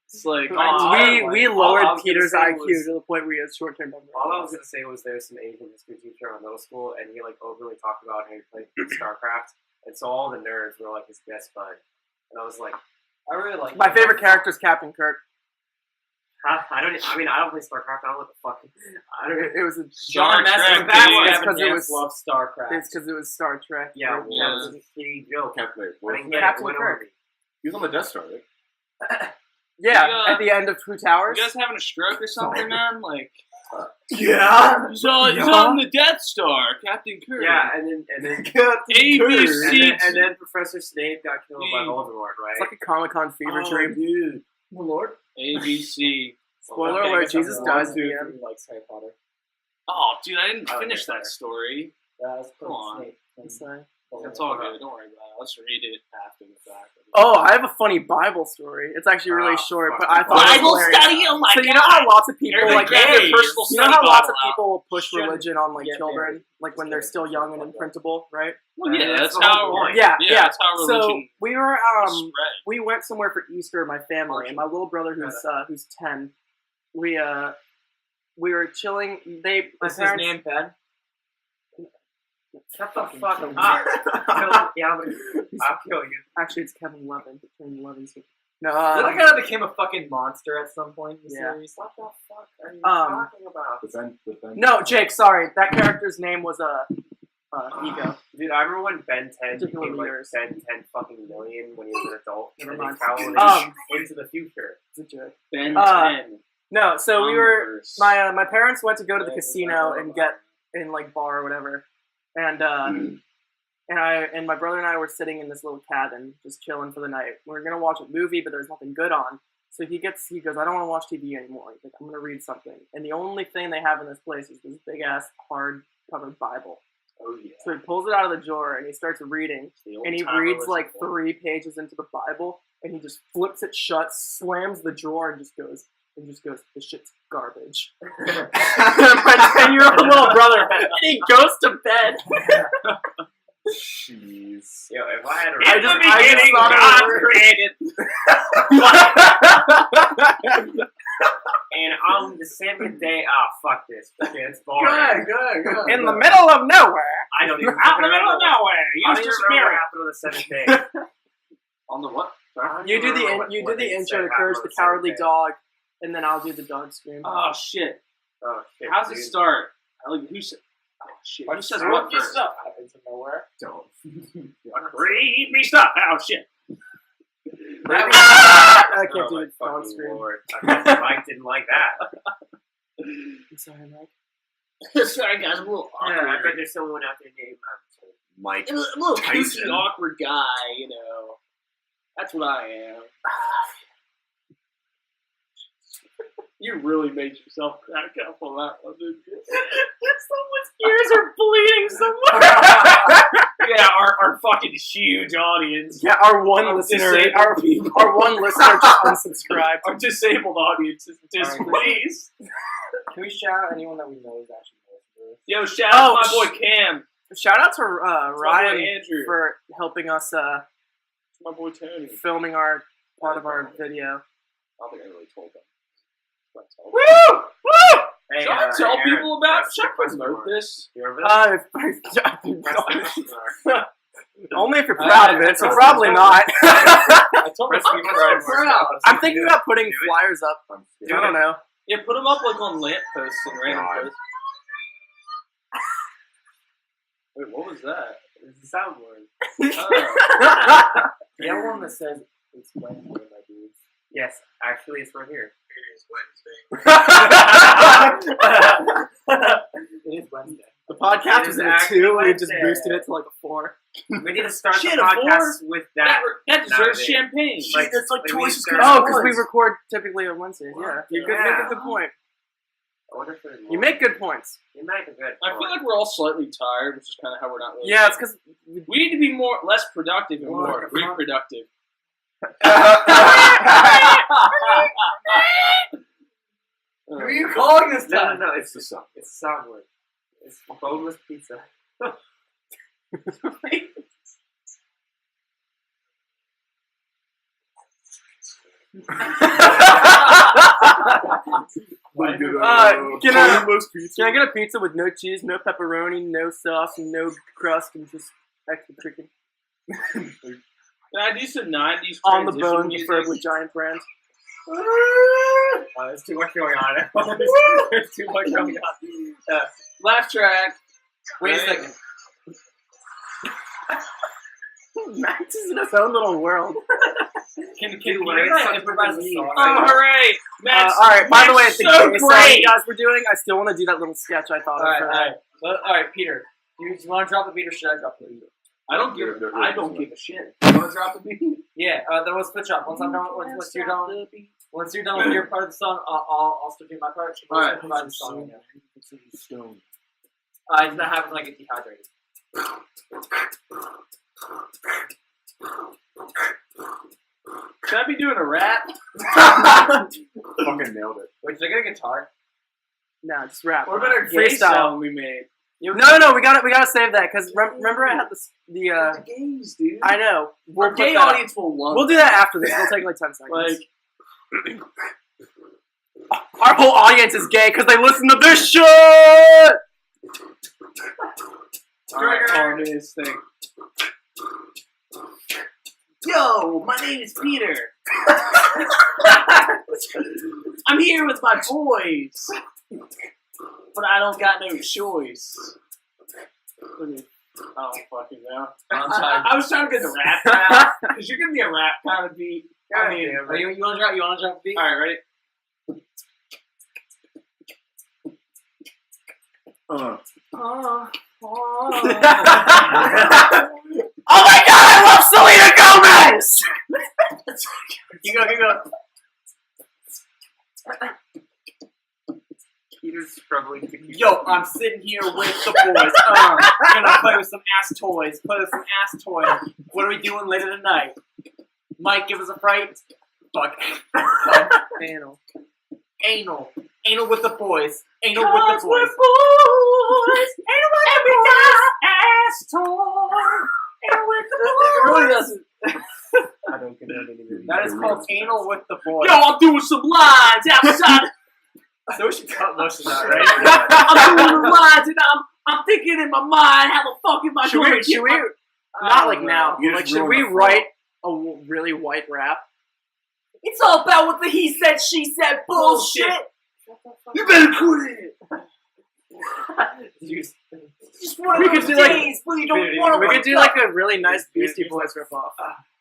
It's like we all I lowered was gonna Peter's say IQ was- to the point where he has short-term memory. All I was gonna say was there's some Asian history teacher in middle school, and he like openly talked about how he played StarCraft, and so all the nerds were like his best bud, and I was like, I really like My favorite character is Captain Kirk. I don't play StarCraft. I don't know what the fuck. I don't. It was a Star Trek, Messing dude. It's 'cause it was- love StarCraft. It's because it was Star Trek. Yeah, It yeah. was- He joke. Captain I Kirk. didn't get Captain it. Went Kirk. over me. He was on the Death Star, right? Yeah, at the end of Two Towers. You guys having a stroke or something, man? Like, Yeah. he's on the Death Star, Captain Kirk. Yeah, and then ABC. and then Professor Snape got killed by Voldemort, It's right? like a Comic-Con fever dream. dude. Oh, Lord. ABC. Spoiler alert, Jesus dies at the end. He likes Harry Potter. Oh, dude, I didn't Oh, finish yeah, that story. That's Come on. Snape. It's like- That's all good. Don't worry about it. Let's read it after the fact. Oh, I have a funny Bible story. It's actually really short, but I thought Bible it was hilarious. study? Oh my So you know how lots of people Everybody like grab their gays, personal you know study how lots of Bible out. people push Shouldn't religion on like get children, married. like when Just they're kidding. still young and imprintable, right? Well, yeah, That's that's the how. whole point. Yeah, yeah. that's how So religion we were spread. we went somewhere for Easter, my family and my little brother who's 10. We were chilling. My What's his parents. name, Ben? Shut the Fucking fuck kill me. up. I'll kill you. Actually, it's Kevin Levin. Kevin Levin. No, Is that the guy that became a fucking monster at some point in the Yeah. series? What the fuck are you Um, talking about? But then. no, Jake. Sorry, that character's name was Ego. Dude, I remember when Ben 10 Particularly became like yours. Ben 10 fucking million when he was an adult. Never and mind. he traveled into the future. It's a joke. Ben Uh, 10. No, so we were. Omniverse. My parents went to go to the casino and get in like bar or whatever, and my brother and I were sitting in this little cabin just chilling for the night. We were gonna watch a movie, but there's nothing good on. So he goes, I don't want to watch TV anymore. He's like, I'm gonna read something, and the only thing they have in this place is this big ass hard covered Bible. Oh yeah. So he pulls it out of the drawer and he starts reading, and he reads like 3 pages into the Bible, and he just flips it shut, slams the drawer, and just goes, and just goes, "This shit's garbage." My 10-year-old little brother, and he goes to bed. Jeez. Yo, if I had a In the I just beginning, thought it God created. and on the seventh day, fuck this. Okay, it's boring. Good. in the middle of nowhere. I don't even Out in the middle remember of nowhere. I Use don't your even remember spirit. what happened on the seventh day. On the what? You do the intro to Courage the Cowardly Dog, and then I'll do the dog scream. Oh shit! Oh shit. How's it dude. start? Who said? Oh shit! Who says What what This first? stuff happens in nowhere. Don't. Creepy stuff. Oh shit! I can't Oh do my the dog fucking scream. lord. I guess Mike didn't like that. I'm sorry, Mike. Sorry guys, I'm a little Yeah, I bet awkward. there's someone out there named Mike. I'm a little Tyson. kooky, awkward guy. You know, that's what I am. You really made yourself crack up on that one, didn't you? Someone's ears are bleeding somewhere. Yeah, our fucking huge audience. Yeah, our one Our listener, disabled people. our one listener just unsubscribed. Our disabled audience is displeased. Can we shout out anyone that we know is actually listening to this? Yo, shout out to my boy Cam. Shout out to My boy Ryan Andrew. for helping us My boy Tony. filming our part of our video. I don't think I really told them. Woo! Woo! Hey, Should I tell Aaron, people about? press Should I the question promote mark. this? You remember that? Press the Uh, question mark. only if you're proud of it, so probably not. I told Press them. the question mark. I'm thinking about putting Do it. flyers up. Do I don't it. know. Yeah, put them up like on lampposts and random God. places. Wait, what was that? It's a soundboard. Oh. The other one that says it's Wednesday, my dude. Yes, actually, it's right here. It is Wednesday. The podcast It was is at actually 2, we just Wednesday. boosted it to like a 4. We need to start Shit, the a podcast with that. That deserves nowadays. champagne. Like, That's like we twice need as to good start- Oh, as because we ours. record typically on Wednesdays. Yeah, you Yeah. make a good point. I wonder if there's You more. make good points. You make a good I feel point. like we're all slightly tired, which is kind of how we're not really. Yeah, it's because We need to be less productive and What more the fuck? reproductive. Who are you calling this No, time? no, no. It's the sun. It's a soundboard. It's boneless pizza. Can I Can get a pizza with no cheese, no pepperoni, no sauce, no crust, and just extra chicken Can I do some 90s on the transition bone, music? preferably giant brand? There's too much going on. There's too much going on. Laugh track. Wait a second. Max is in his own little world. Can Dude, you wait, like, something improvise a for me. song? Oh, hooray! Matt's, All right. By the way, Matt's it's the so gay song great. you guys were doing. I still want to do that little sketch I thought of. Alright, for alright. All right, Peter. Do you want to drop the beat or should I drop the beat? I don't give. Yeah, I don't give a shit. You want to drop the beat? Yeah, then we'll switch up. Once I'm done, once you're done with your part of the song, I'll start doing my part. We'll Alright. improvise the song again. Stone. That happens when I get dehydrated. Should I be doing a rap? Fucking nailed it. Wait, should I get a guitar? No, just rap. What about our gay Freestyle. song we made? No, we gotta save that because remember I had the The gays, dude. I know. We'll Our put gay that up. audience will love. We'll do that after this. It'll take like 10 seconds. Like, Our whole audience is gay because they listen to this shit. alright, on this thing. Yo, my name is Peter. I'm here with my boys, but I don't got no choice. I don't fucking know. I was trying to get the rap out because you're gonna be a rap kind of beat. I mean, Oh, you want to drop? You want to drop the beat? all right, ready? Oh my god, I love Selena Gomez! You go. Peter's struggling to keep. Yo, I'm sitting here with the boys. Gonna play with some ass toys. What are we doing later tonight? Mike, give us a fright. Fuck. Panel. Anal. Anal with the boys. Anal with Cause the we're boys. boys, and we got ass toy, and with the It really doesn't. I don't get it anymore. That is called Anal with the boys. Yo, I'm doing some lines outside. So we should cut most of that, right? I'm doing the lines, and I'm thinking in my mind, how the fuck am I going to Should we not like now, You like just should ruined we the flow. write a really white rap? It's all about what the he said, she said bullshit. You better quit it. Just one We of could those do like- days where you don't want to We wake could do up. like a really nice Beastie Boys ripoff.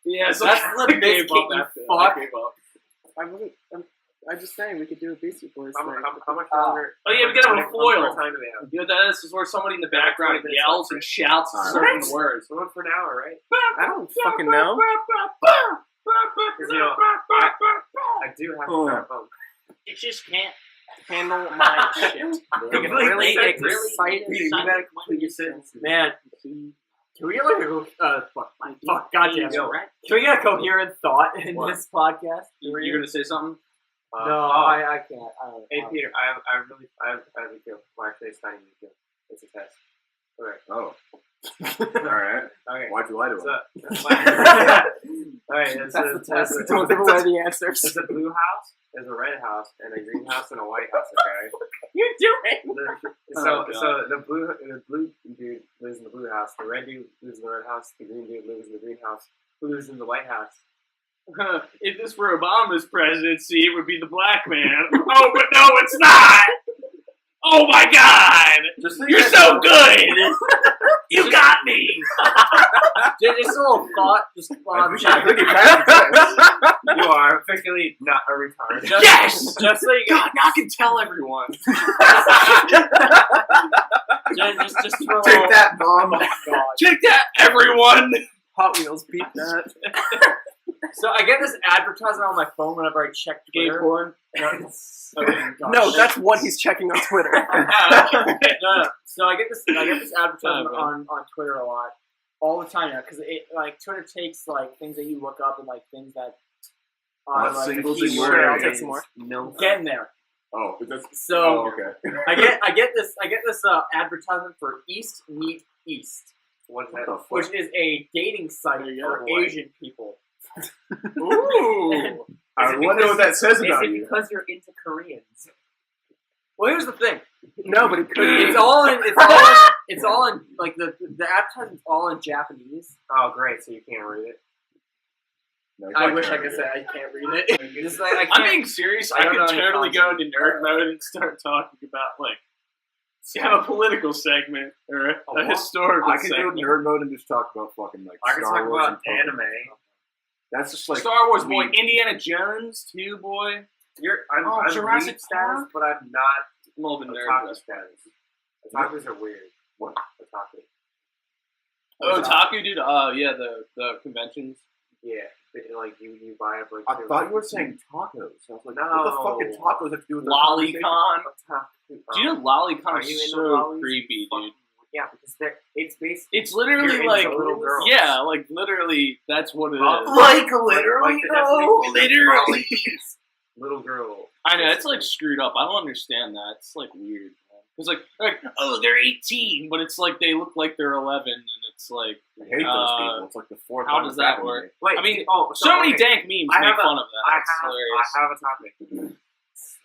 Yeah, so That's I the gave best up game, after you that. I fuck. gave up. I'm just saying we could do a Beastie Boys How thing. much longer? Oh, yeah, we gotta have a how much more foil. time do we have? You know what that is? Is where somebody in the background 20 minutes yells left. and shouts Alright. certain words. We're on for an hour, right? I don't fucking know. Because, you know, I do have to wrap up. You just can't. Handle my shit. Really Really excited. excited. You gotta complete your sentences. Man, can we get like a fuck, goddamn, Yo. can we get a coherent thought in What? this podcast? You're gonna say something? No, I can't. I don't. Hey Peter, I have a deal. Well, actually, it's not even a deal. It's a test. Okay. Oh. Alright. Okay. Why'd you lie to him? Alright, That's the test. Don't give away the answers. There's a blue house, there's a red house, and a green house and a white house. Okay. You doing? So the blue dude lives in the blue house. The red dude lives in the red house. The green dude lives in the green house. Who lives in the white house? If this were Obama's presidency, it would be the black man. Oh, but no, it's not! Oh my God! Just think You're that- so good! You got me! Just a little thought. Just I think it passed. You are officially not a retard. Yes! Just so you God, now I can tell everyone. just throw Take that, Mom. Take that, everyone! Hot Wheels beat that. So I get this advertisement on my phone whenever I check Gabe Twitter. Horn. No, that's what he's checking on Twitter. No. So I get this advertisement Oh, on Twitter a lot, all the time now, because it like Twitter takes like things that you look up and like things that are Not like singles the in keyword your Sure, I'll area. take some more. No. Getting there. Oh, that's So okay. I get this advertisement for East Meet East, What's What that? the fuck? which is a dating site There you for go, boy. Asian people. Ooh! I wonder what that says Is about it you. because you're into Koreans? Well, here's the thing. No, but it could be. It's all in like the advertisement's all in Japanese. Oh, great. So you can't read it. No, I you wish I can't could read say it. I can't read it. This, like, I I'm can't. being serious. I I don't could know any totally go concept. into nerd mode and start talking about, like, have a political segment or a what? historical I could go segment. nerd mode and just talk about fucking like I can Star talk Wars about and Pokemon. anime. That's just like Star Wars, boy. me. Indiana Jones, too, boy. I'm Jurassic geek status, Park? but I'm not I'm a little bit otaku nervous. status. Otakus are weird. What? Otaku? Oh, Otaku, dude. Yeah, the conventions. Yeah. Like you buy a bunch I of... thought you were saying tacos. I was like, No. what the fuck did tacos have to do with the conversation? Lolicon. Otaku. Do you know Lolicon Are is you into so lollies? creepy, dude? Yeah, because it's basically... It's literally You're like, into little girls. yeah, like literally, that's what it is. Like literally, though, literally. Little girl. I know, it's like screwed up. I don't understand that. It's like weird. It's like, oh, they're 18, but it's like they look like they're 11, and it's like, I hate those people. It's like the fourth how time does it's that happened to work? me. Wait, I mean, oh, so many okay. dank memes I make have a- fun of that. I It's hilarious. have a topic.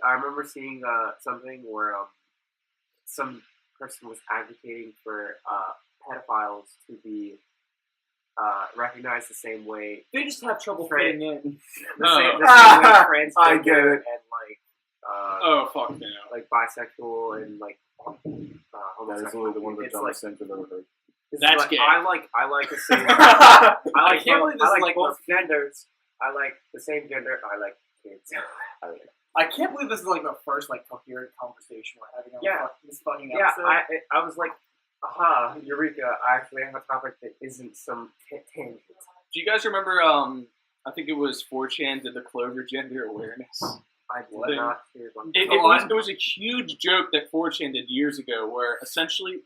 I remember seeing something where some person was advocating for pedophiles to be recognized the same way. They just have trouble Right. fitting in. The Oh. same way transgender I get it. and like Oh, fuck no. like bisexual and like That is homosexual. literally the one of the It's dumbest things I've ever heard. it's That's like, gay. I like the same. I I like can't both, believe this I is like like both genders. I like the same gender. I like kids. I can't believe this is like the first like coherent conversation we're having on Yeah. this fucking Yeah, episode. I was like, aha, Eureka! I actually have a topic that isn't some tangent. Do you guys remember, I think it was 4chan did the Clover gender awareness? I What? did not hear one. It was a huge joke that 4chan did years ago where essentially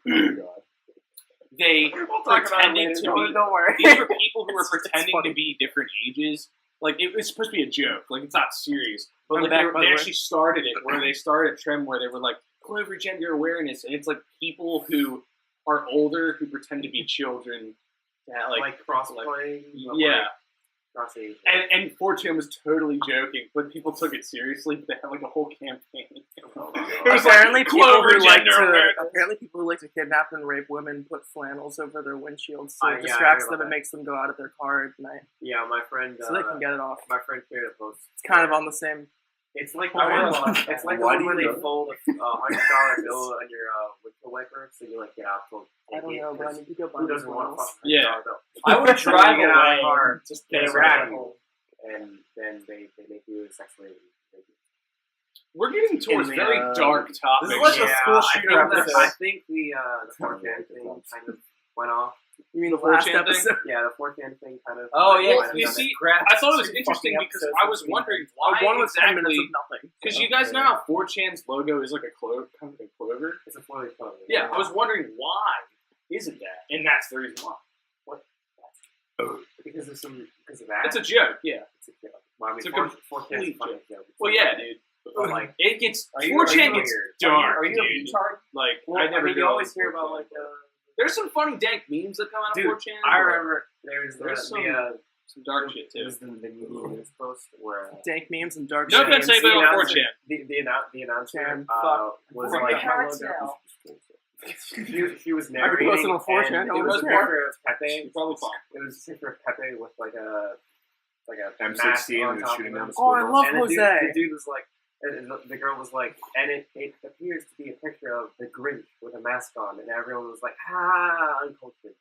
they We'll talk about it pretended later. to be... Don't worry. These were people who were It's pretending funny. to be different ages. like it was supposed to be a joke, like it's not serious. But I'm like back, by they the way. actually started it where they started a trend where they were like Clover gender awareness, and it's like people who are older who pretend to be children, that like crossplay. yeah. Cross age. And 4chan was totally joking, but people took it seriously. They had like a whole campaign. It was Apparently, like, people Clover who like gender to awareness. people who like to kidnap and rape women put flannels over their windshields so Yeah, it I distracts heard them about and that. makes them go out of their car at night, Yeah, my friend. so they can get it off. My friend shared a post. It's kind of on the same. It's like the I one. know. It's like the Why one do where you they know? fold a $100 bill on your windshield wiper, so you like get out to. I don't know, but I need to go buy Who these doesn't want a flannels. fucking Yeah. $100 bill? I would So drive you get out of away the car, and just get they a grab rabbit you, hole. and then they make you a sex slave. We're getting towards In the, very dark topics. This is like a school I shooter think episode. I think the 4chan thing kind of went off. You mean The the last 4chan thing? episode? Yeah, the 4chan thing kind of. Oh yeah, Well, you see, I thought it was interesting because I was wondering why One was 10 minutes exactly. of nothing. Because you guys know how 4chan's logo is like a clover, kind of a clover. It's a floating phone. Yeah, I was wondering why isn't that, and that's the reason why. because of that. It's a joke, yeah. It's a joke. Well, I mean, It's a 4chan's complete funny joke. Well, yeah, dude. But like, It gets Are you- 4chan are you gets weird? dark. Are you a dude. retard? Like Well, I never. you do always all hear this about 4chan. like There's some funny dank memes that come out of dude. 4chan. I but remember there's There's some dark shit It too. was the news post where Dank memes and dark No shit. offense to anybody on announcer- 4chan. the announcer Chan, was Fuck like my logo. she was I could narrating. post it on 4chan, and no it was one a cares. picture of Pepe. It's probably fine. It was a picture of Pepe with like a M16 mask on and top shooting of down him. the Oh, I school love And Jose. the dude was like, and the girl was like, and it appears to be a picture of the Grinch with a mask on, and everyone was like, uncultured.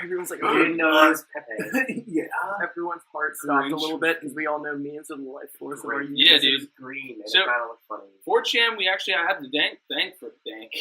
Everyone's like, You didn't know it was Pepe. yeah. Everyone's heart stopped a Grinch. little bit because we all know memes are the life force of our Grinch. youth. Yeah, It was dude. green, and So- it kind of looked funny. 4chan, we actually had the dank for dank.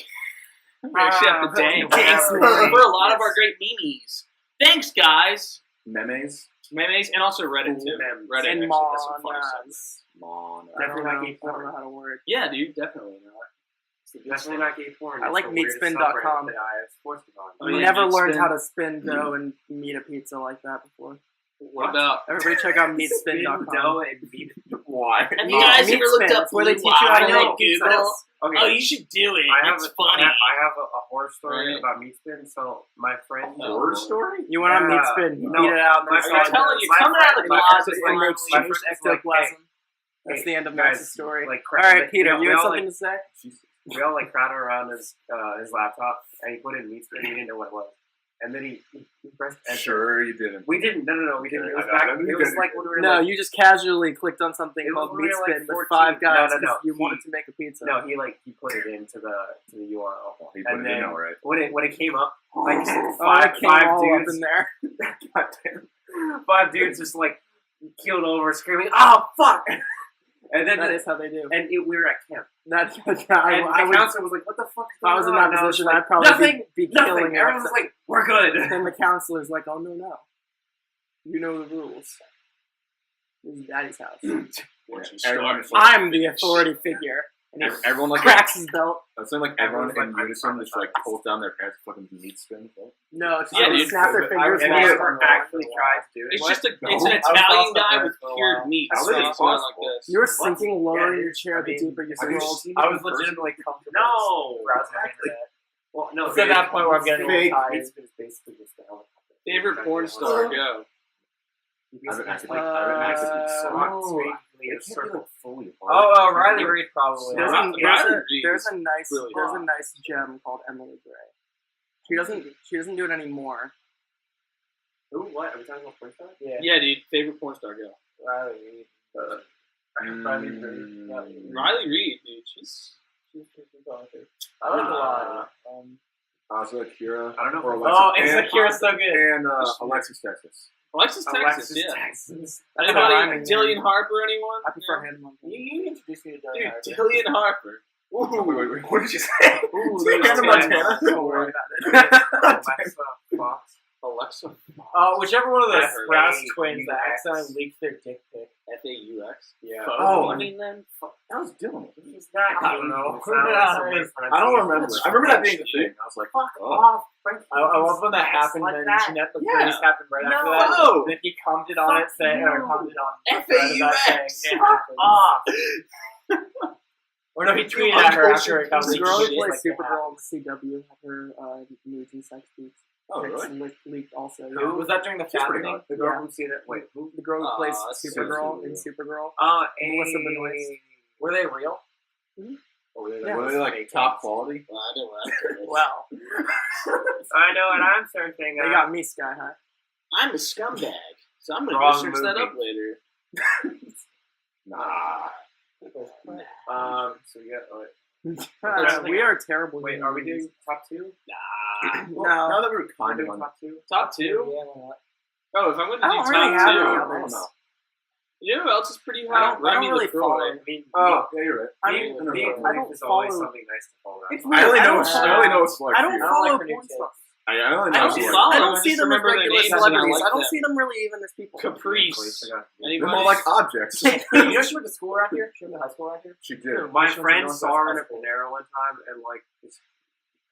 We actually have the dank Thanks, for man. a lot of our great memes. Thanks, guys. Memes? Memes and also Reddit too. Memes. Reddit And actually has some funny stuff. monas. Mon. I don't Definitely know. not I gay don't porn. know how to word. Yeah, dude, definitely not. Definitely not gay porn. I It's like the weirdest meatspin.com. subreddit that I was forced to go on. Oh, We yeah, never learned Meatspin. how to spin dough and meat a pizza like that before. What about? Everybody check out Spin meatspin.com. dough and meat. Why? Have you guys ever looked up It's where they Blue teach you how to Wire make on pizza. Google? Okay. Oh, you should do it. I have It's a, funny. I have a horror story Right. about Meatspin. So my friend, Horror story? You went on Yeah. meatspin, you No, beat it out, and my then friend- I'm telling you, my coming out of the friend- closet and like, they my exchanged friend was like, ectoplasm. hey, That's the end of guys, Max's story. like, All right, Peter, we you had all, something like, to say? we all like crowded around his laptop, and he put in Meatspin. He didn't know what it was, and then he pressed enter. Sure, you didn't. We didn't. No. We didn't. It was I got back. it. It was like when we were No, like, you just casually clicked on something It was called when we were, like, meatspin with 14. 5 guys No. because you He- wanted to make a pizza. no. He put it into the URL. He put And it in then- alright. When it came up, like Oh, it came five all up dudes, in there. five dudes just like keeled over, screaming, "Oh fuck!" And then That is how they do. we were at camp, That's and I the would, counselor was like, "What the fuck?" if I was in that And I position, like, I'd probably nothing, be nothing. killing Everyone was like, "We're good." Then the counselor's like, "Oh no, you know the rules. This is Daddy's house. Once you Everyone start, is like- I'm the authority figure." And he Everyone like cracks his belt. I'd say like everyone Everyone's in like, unison I'm just like pulls down their pants and fucking meat spin. No, it's just Yeah, they dude. snap their fingers. Have and you they ever start actually rolling. tried to do it? It's What? just No. it's an I was Italian lost guy on with that for a cured while. meat. How So is it it's fun like possible? this. You were sinking lower Yeah, in your dude. chair I the mean, deeper you have you rolled. seen I it was in person? legitimately comfortable. No. Browsing the internet. Well, no. It's at that point where I'm getting fake. tired. Meatspin is basically just the helicopter. Favorite porn star? Go. You I haven't basically actually- I haven't actually slot saw basically It a can't be circle. like fully Oh, Riley Reid probably. There's, Riley Reid there's is a nice really there's a hot. nice gem called Emily Gray. She doesn't do it anymore. Who? What? Are we talking about porn star? Yeah. Yeah, dude. Favorite porn star? Go. Riley Reid. Riley Reid. Yeah. Riley Reid, dude. She's talented. I like a lot. Asa, Kira, I don't know. or Oh, Alexis, Insecure so good. and Alexis Texas. Alexis Texas. Alexis Yeah. Texas. That's a Anybody? rhyming Dillian name. Harper? Anyone? I prefer No? him. You introduced me to Dylan Dude, Harper. Dillian Harper. Wait, what did you say? Ooh, Hannah those Montana? guys. Don't worry about it. Alexa Fox. Alexa. Whichever one of those F-A-U-X. Sprouse twins that accidentally leaked their dick pic. FAUX. Yeah. Oh, I mean then. That was Dylan. He's not. I don't know. It sounds like some weird I don't remember. That's I remember that being the shit. thing. I was like, Fuck oh. off, Frank. I love when that happened like and that. Jeanette the Yeah. Grace happened right after No. that. Then he commented on it saying, or no. commented on the thread of that FAUX. saying, it Fuck happened. off. Or no, he tweeted at her after it Uncultured The commented. girl who shit. plays like, it Supergirl on the CW had her nudes and sex tweets. Oh, It's really? leaked also. happened. Was that during the She's pretty fasting? hot. The girl Yeah. from See That. Wait, who? The girl who plays that's Supergirl so in Supergirl. Melissa Benoist. Were they real? Oh, were they Yeah. Were they like top quality? Well, I don't know. Wow. I know, and I'm searching. They got me sky high. I'm a scumbag, so I'm gonna Wrong go search that movie. up later. Nah. So yeah. We are terrible. Wait, human are we beings. doing top two? Nah. No. Now that we're We're kind of doing on. top two. Top two? Yeah, why not? Oh, if I went to I do don't top really have any two, I others. don't know. you know who else is pretty I hot? don't, I don't really follow. Throwaway. I mean, Oh, yeah, you're right. I being, mean, being I don't brief is always follow- something nice to follow out. It's I weird. only I know. don't, I only know it's like. I don't you. follow like her porn new stuff. I only I know don't it's follow like. I them, don't I see just them as remember their regular names and I celebrities. like I don't them. see them really even as people. Caprice. They're Anybody? more like objects. You know she went to school around here? She went to high school around here? She did. My She went friend to saw her in a Northwest High School. Panera one time and like just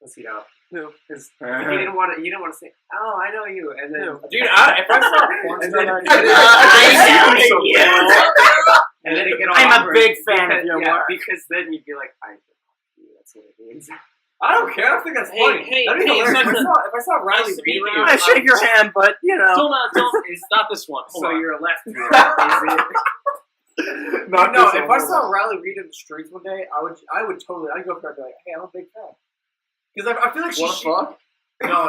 pussied out Who? because he Uh-huh. didn't want to. You didn't want to say, "Oh, I know you," and then Who? Dude, if I saw a porn And star then- around I here, know you. and then it get all I'm a awkward big fan because, of your yeah, work. because then you'd be like, "I know you." That's what it means. I don't care. I think that's Hey, funny. hey, That'd be hey, hilarious. son, If I saw Riley nice to Reid meet around, you. I shake your hand, but you know. Don't. It's not this one. Hold So on. you're a left here, is it? Not no, this if one. I saw Riley Reid in the streets one day, I would totally, I'd go up to her and be like, hey, I'm a big fan. Because I feel like What she's... the fuck? No,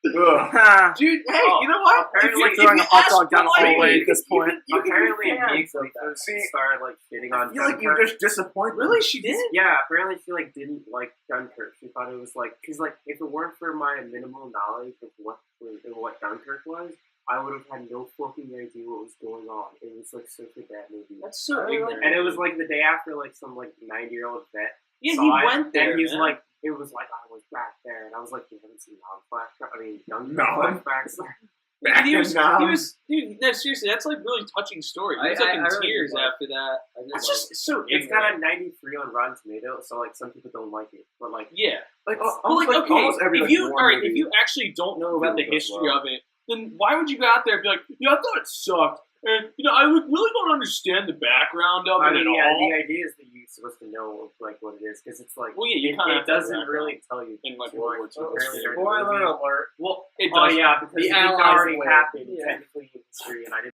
Ugh. Ha. dude, hey, Oh, you know what? apparently Like throwing a hot dog down a politely, hallway at this point. You can Apparently, be fans Meek of like, that. See, started like shitting I on feel like you Dunkirk. just disappoint. Really? She did? Yeah, apparently she like didn't like Dunkirk. She thought it was like because like if it weren't for my minimal knowledge of what Dunkirk was, I would have had no fucking idea what was going on. It was like such a bad movie, That's so I ignorant. and it was like the day after like some like 90-year-old vet yeah, saw he it, went there. and he's man. like, it was like I was back there, and I was like, you haven't seen non-flashback? I mean, Dunkirk No. flashbacks. Back he in was, now. dude, no, seriously, that's like really touching story. He was I like in really tears did like- after that. That's just so It's ignorant. got a 93 on Rotten Tomatoes, so like some people don't like it, but like Yeah. Like, But almost, like, like, okay, almost every if like, you war all right, movie. if you actually don't know about the Really does history well. of it, then why would you go out there and be like, yeah, I thought it sucked, and I really don't understand the background of I it mean, at yeah, all. the idea is that you're supposed to know like what it is because it's like Well, yeah, you it, kinda it have to have doesn't that really tell you in like too World much. War II. Apparently during the Spoiler movie. alert. Well, it Oh does. yeah, because The it Allies already win. happened Yeah. technically in history, and I didn't.